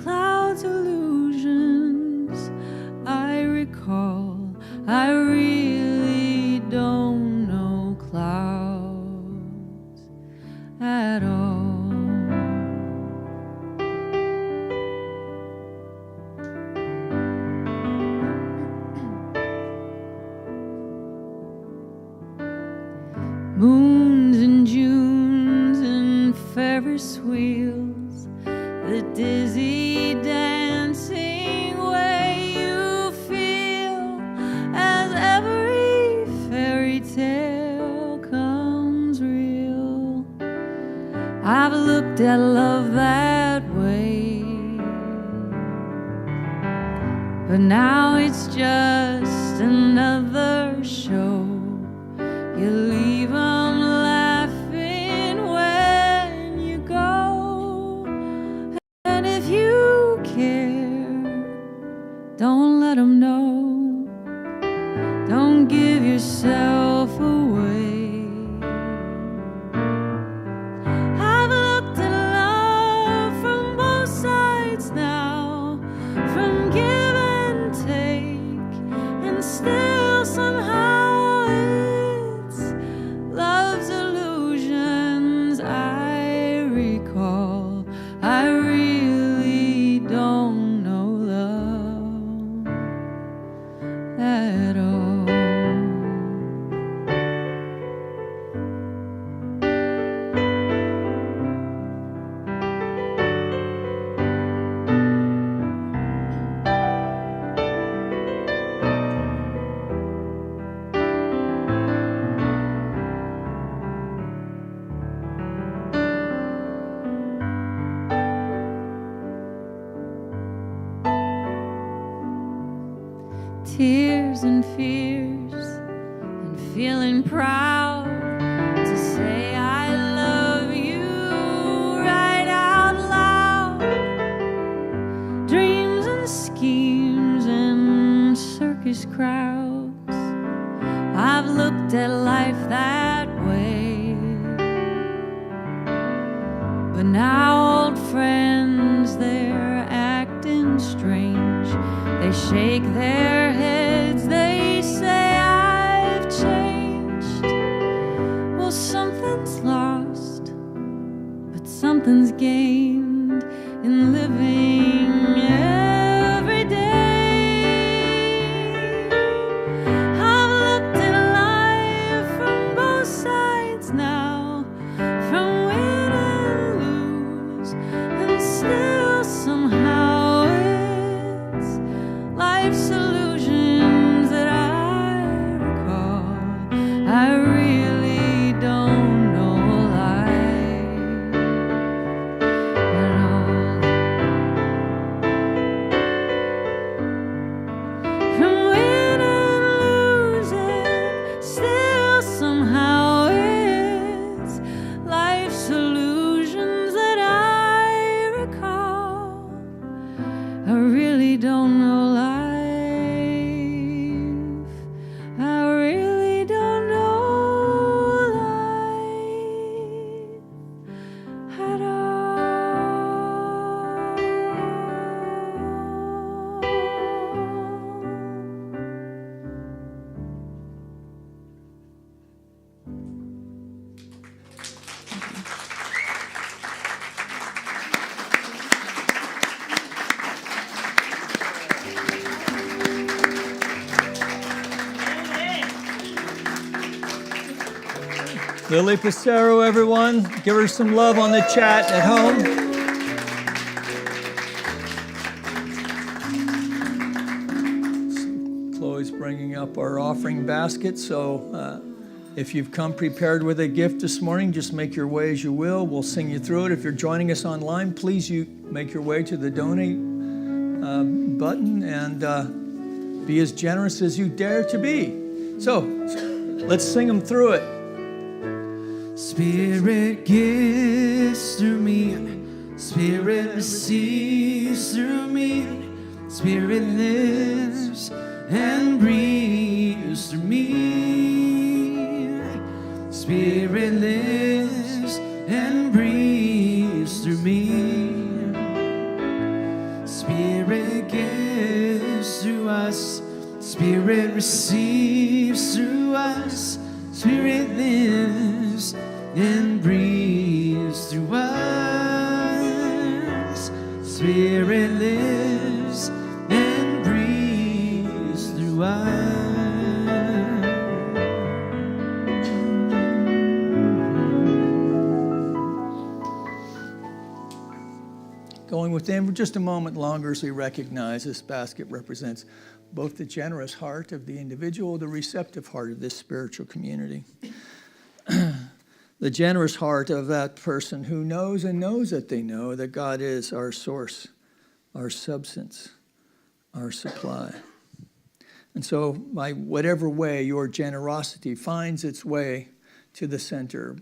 clouds illusions I recall. I really don't know clouds at all. Moons and Junes and Ferris wheels, the dizzy dancing way you feel as every fairy tale comes real. I've looked at love that way, but now it's just another show. You leave 'em laughing when you go. And if you care, don't let 'em know. Don't give yourself away. I've looked at love from both sides now, from give and take, and still somehow it's love's illusions I recall. I really don't know love at all. tears and fears, and feeling proud to say I love you right out loud. Dreams and schemes and circus crowds, I've looked at life that way. But now old friends, they're acting strange. They shake their heads, they say I've changed. Well, something's lost, but something's gained in living every day. I've looked at life from both sides now, from win and lose, and still somehow it's life's illusions that I recall. I really don't know life at all. From win and losing, still somehow it's life's illusions that I recall. I really don't know life. I really don't know life at all. Lily Pissarro, everyone. Give her some love on the chat at home. Chloe's bringing up our offering basket, so if you've come prepared with a gift this morning, just make your way as you will. We'll sing you through it. If you're joining us online, please you make your way to the donate button and be as generous as you dare to be. So let's sing them through it. Spirit gives through me, Spirit receives through me, Spirit lives and breathes through me. Spirit lives and breathes through me. Spirit gives through us, Spirit receives through us, Spirit lives and breathes through us. Spirit lives and breathes through us. Going within for just a moment longer as we recognize this basket represents both the generous heart of the individual, the receptive heart of this spiritual community. The generous heart of that person who knows and knows that they know that God is our source, our substance, our supply. And so by whatever way your generosity finds its way to the center,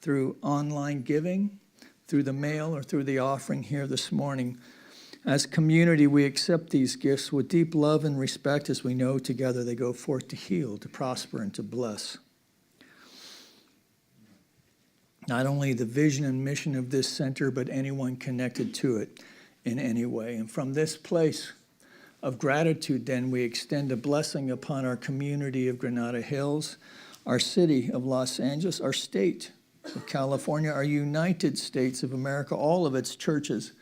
through online giving, through the mail, or through the offering here this morning, as community, we accept these gifts with deep love and respect as we know together they go forth to heal, to prosper, and to bless. Not only the vision and mission of this center, but anyone connected to it in any way. And from this place of gratitude, then, we extend a blessing upon our community of Granada Hills, our city of Los Angeles, our state of California, our United States of America, all of its churches,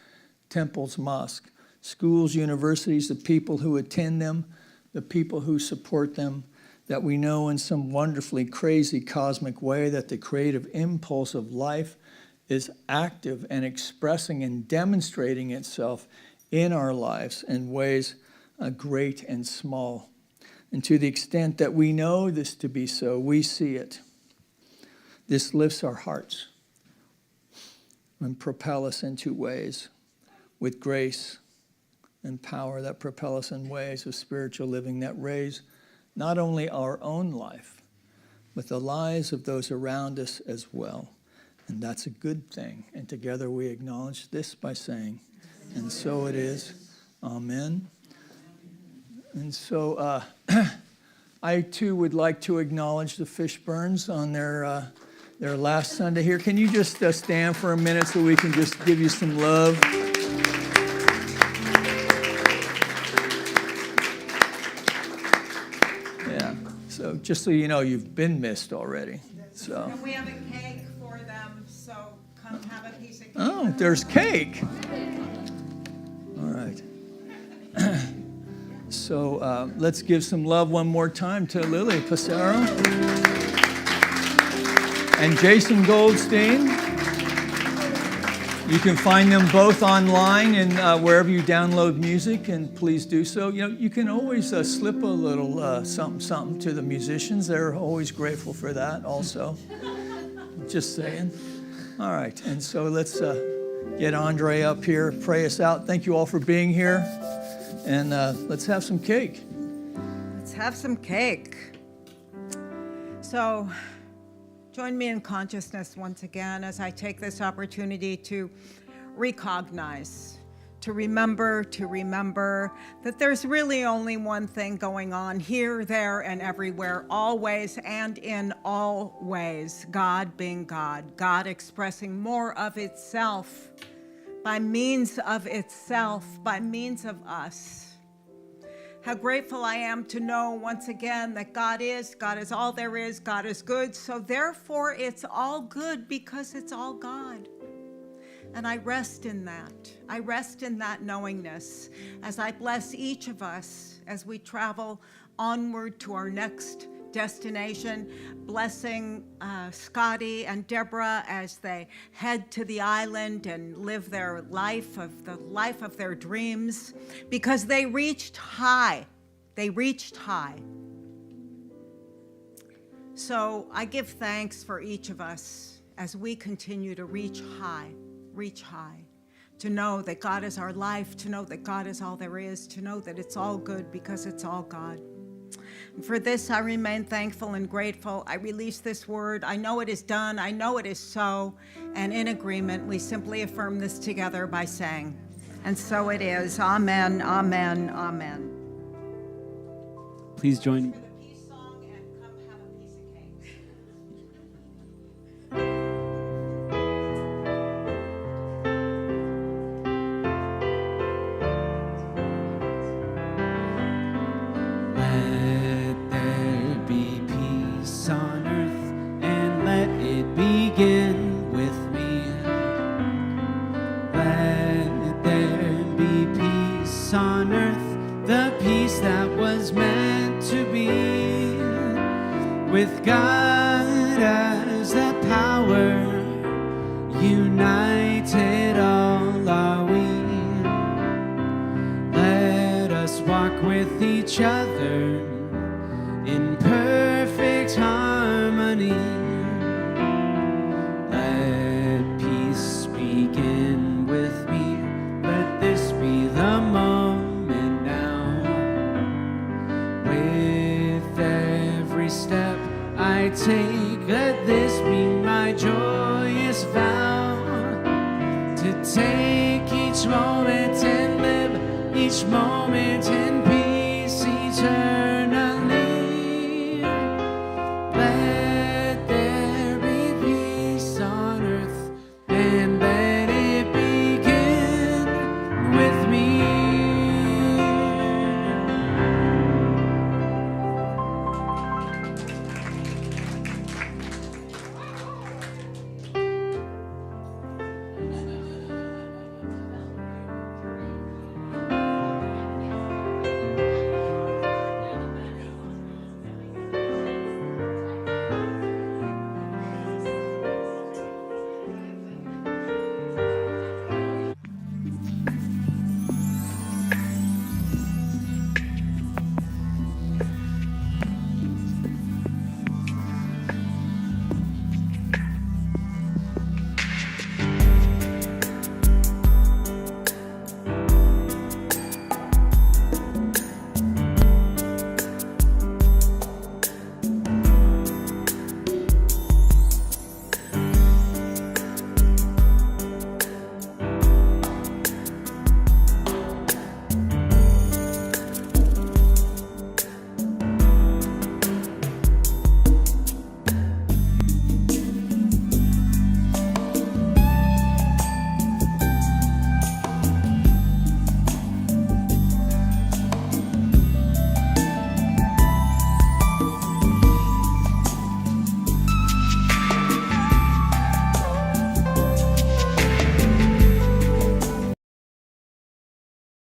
temples, mosques, schools, universities, the people who attend them, the people who support them, that we know in some wonderfully crazy cosmic way that the creative impulse of life is active and expressing and demonstrating itself in our lives in ways great and small. And to the extent that we know this to be so, we see it. This lifts our hearts and propels us into ways with grace and power that propel us in ways of spiritual living that raise not only our own life, but the lives of those around us as well. And that's a good thing. And together we acknowledge this by saying, and so it is. Amen. And so I too would like to acknowledge the Fishburns on their last Sunday here. Can you just stand for a minute so we can just give you some love? Yeah. So just so you know, you've been missed already. So. And we have a cake for them, so come have a piece of cake. Oh, there's cake. All right. So let's give some love one more time to Lily Passero and Jason Goldstein. You can find them both online and wherever you download music, and please do so. You know, you can always slip a little something to the musicians. They're always grateful for that also. Just saying. All right, and so let's get Andre up here, pray us out. Thank you all for being here, and let's have some cake. Let's have some cake. So join me in consciousness once again as I take this opportunity to recognize, to remember that there's really only one thing going on here, there, and everywhere, always and in all ways. God being God, God expressing more of itself by means of itself, by means of us. How grateful I am to know once again that God is all there is, God is good, so therefore it's all good because it's all God. And I rest in that knowingness as I bless each of us as we travel onward to our next destination, blessing Scotty and Deborah as they head to the island and live the life of their dreams, because they reached high. So I give thanks for each of us as we continue to reach high, to know that God is our life, to know that God is all there is, to know that it's all good because it's all God. And for this, I remain thankful and grateful. I release this word. I know it is done. I know it is so. And in agreement, we simply affirm this together by saying, and so it is. Amen, amen, amen. Please join me. For the peace song and come have a piece of cake. Let there be peace on earth, and let it begin with me. Let there be peace on earth, the peace that was meant to be. With God as the power, united all are we. Let us walk with each other in perfect harmony. Let peace begin with me. Let this be the moment now. With every step I take, let this be my joyous vow, to take each moment and live each moment in peace eternal.